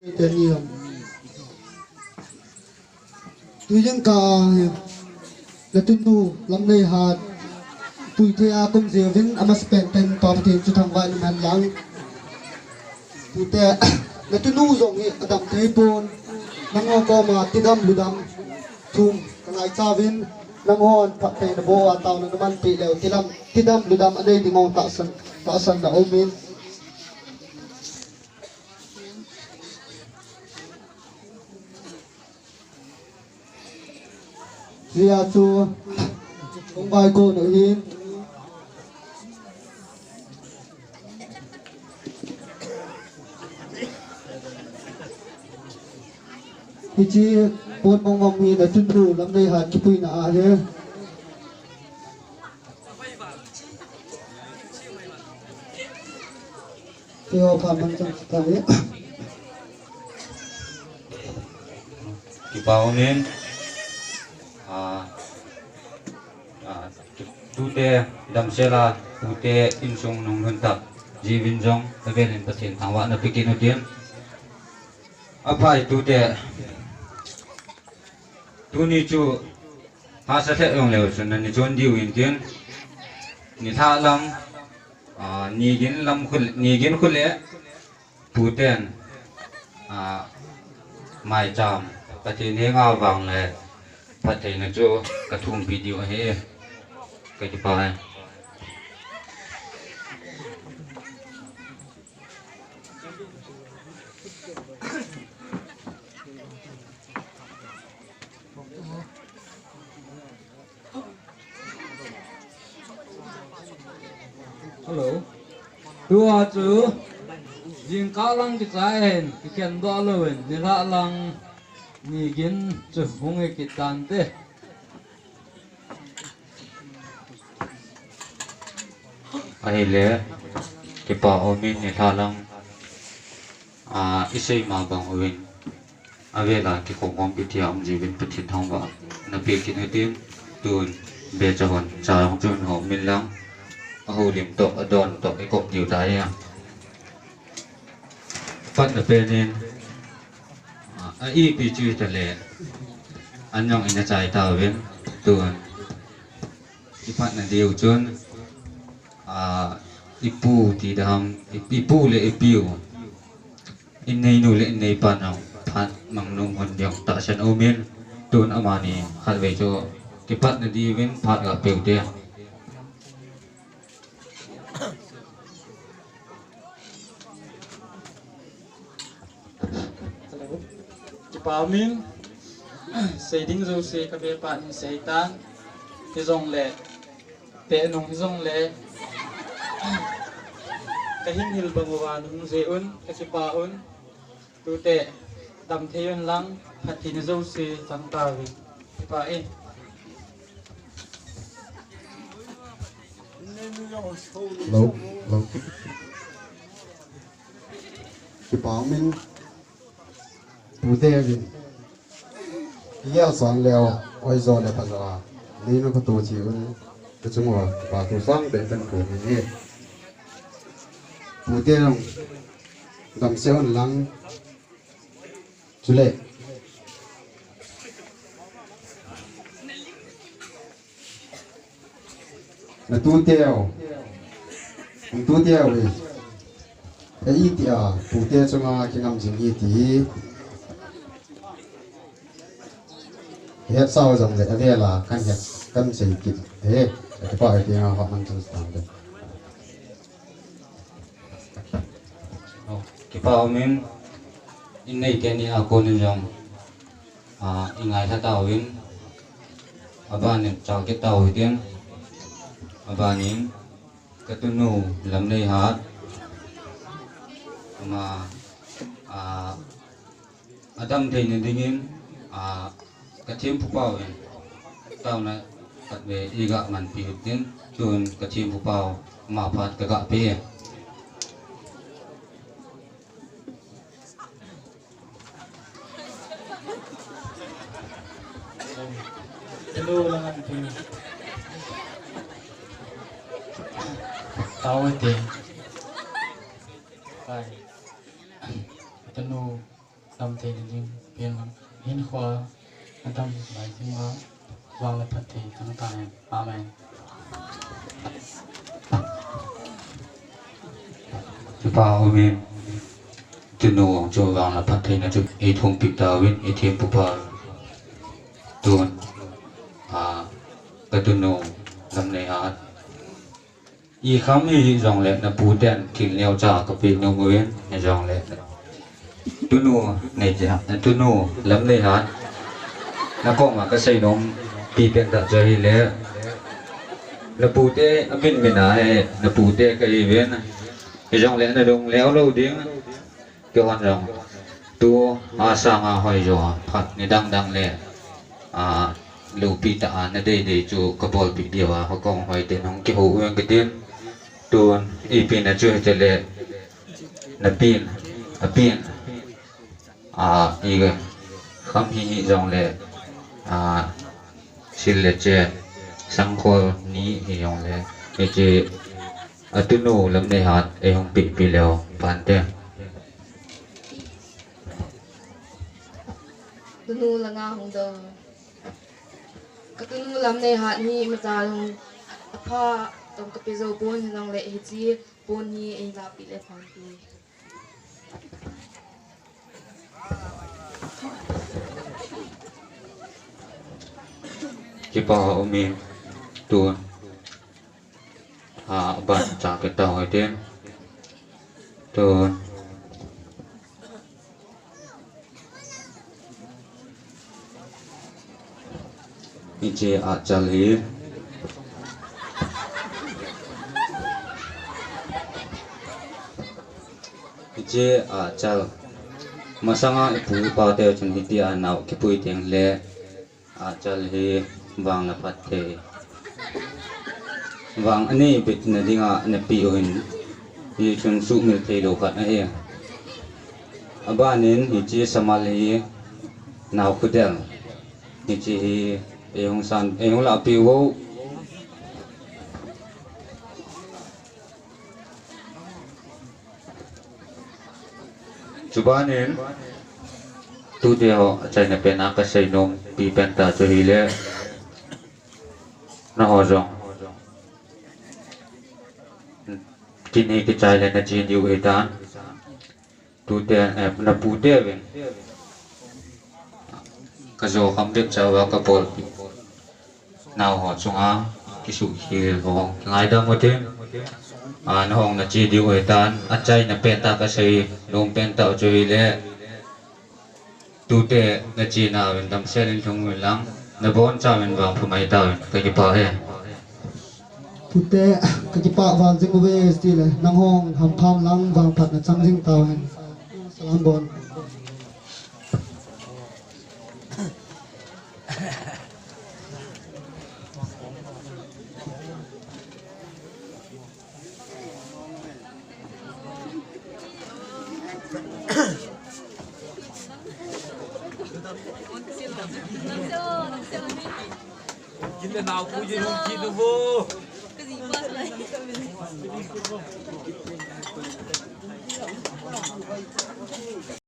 tên nhiều tôi những cả là tôi nu làm này hạt tôi thì công việc vẫn ama spend ten top thì cho thằng bạn mình lang tôi thì là tôi nu rồi nghe adam thấy pon nang ko mà tidam ludam thum ngai cha vin nang hon phát thấy nó bo tao nó man pi leo tidam ludam anh ấy đi ngon ta san đã ôm Ria chu ông bài cô nội hiên thì chi bốn mong mong hiên là chân đủ lắm đây hạt chụp na thế thì họ phạm mang trong cái cái bao nên tu te dam sela tu te in song nong hun ta jivin jong aven in pathin thangwa na pikin otien apai tu te tu ni chu ha sa the yong leo chun ni chon diu in tien ni tha lam ni gin khul le tu ten mai cham pathin he nga wang le pathin na chu ka thum video he cái chụp bài hello tua chú riêng cá lăng cái trái hen cái khen đó luôn ni la lăng ni gin chú hung cái tan te ai lẽ cái bảo mình này thà lăng isai mà bằng mình về là cái khung công việc ông gì bên bất thiện thông vào nó bị cái nơi tiên tuần về cho hòn trái ông chun họ mình lăng hồ điểm tổ đòn tổ cái cột nhiều trái à phát ở bên nên bị chui thật lẽ anh nhong anh trái tàu bên tuần cái phát là điều chun ipu ti dam ipu le ipiu in nei nu le nei pan ang phat mang nong hon yong ta san omen tun amani khat ve cho ki pat na di wen phat ga peu te Pamin xây đinh dâu xây các bé bạn xây tan cái dòng lệ tệ nông cái dòng lệ cái hình hil bằng hòa nung dễ un cái chụp un tu tệ đầm thế un lăng hạt thì dâu xây thằng ta vì pa e lâu lâu cái bảo mình tu thế gì giờ sáng leo oi rồi để bắt đầuนี่nó cóตัวchỉ un cái chúng nó bảo tu sáng để tân cổ mình nghe tu thế không đầm xeo lăng chú lệ là tu theo vậy cái ý thì tu theo cho mà cái ngắm chính ý thì hết sau dòng lệ đây là căn hết căn xây kịp thế cái bài thì họ mang trong sản được cái bảo mình in nei cái ni akon in jong ingai tha tao in aban chào cái tàu tiên abanin cái tu nu làm nei hat mà adam thầy nên dingin cái thêm phụ bao in tao này cắt về y gạ màn pi tiên chun cái thêm phụ bao mà phát cái gạ pe hello lang ang pin tao ite kai tanu tâm thế nên biên lắm hiến khoa tâm bài sinh hóa vào lại phát thị thắng tài amen Chúa Ba Amen tu nu cho vang là phát thị na chu e thong pi ta win e thiam pu pa tuan ka tu nu lam nei ha y kham hi rong le na pu ten thin leo cha ka pi no nguen e rong le tu nu nei ja tu nu lam nei ha na ko ma ka sei nom pi pen ta cha hi le na pu te amin mina e na pu te ka i ven e rong le na dong leo lo ding ke hon rong tu sa nga hoi jo phat ni dang dang le lu pi ta na de de chu ka bol pi dia wa ho kong hoi te nong ki ho wen ke tin tuan i pin na chu te le na pin a pin i ga kham hi rong le sil le che sang khol ni hi yong le e che atunu lam ne hat e hong pi pi leo pan te tunu langa hong da katunu lam ne hat ni ma ta hong apha tom ka pezo bon nang le hi chi bon ni e la pi le phang pi ki pa omi tuan ban cha ke ta hoi ten tuan ni che chal hi che chal masanga ipu pa te chun hi ti anau ki pui teng le chal hi wang la phat the wang ani bit na dinga na pi oin hi chun su mil the lo khat a he abanin hi chi samal hi nau khudel hi chi hi e hong san e hong la pi wo chubanin tu deo chai na pen ka sei nom pi pen ta cho hi le na ho jong tin hi ki chai le na chin yu e tan tu te na pu te ven ka zo kham dek cha wa ka pol pi nào ho chunga ki su hi ho ngai da mo tem na hong na chi yu e tan a chai na pen ta ka sei nom pen ta cho hi le tu te na chi na ven dam se len thong wen lang na bon cha wen wang phu mai ta wen ka ki pa he pute ka ki pa wang jing we sti le nang hong ham pham lang wang phat na chang jing taw hen salam bon Gila nào cũng như không chín đâu vô. Cái gì bớt này?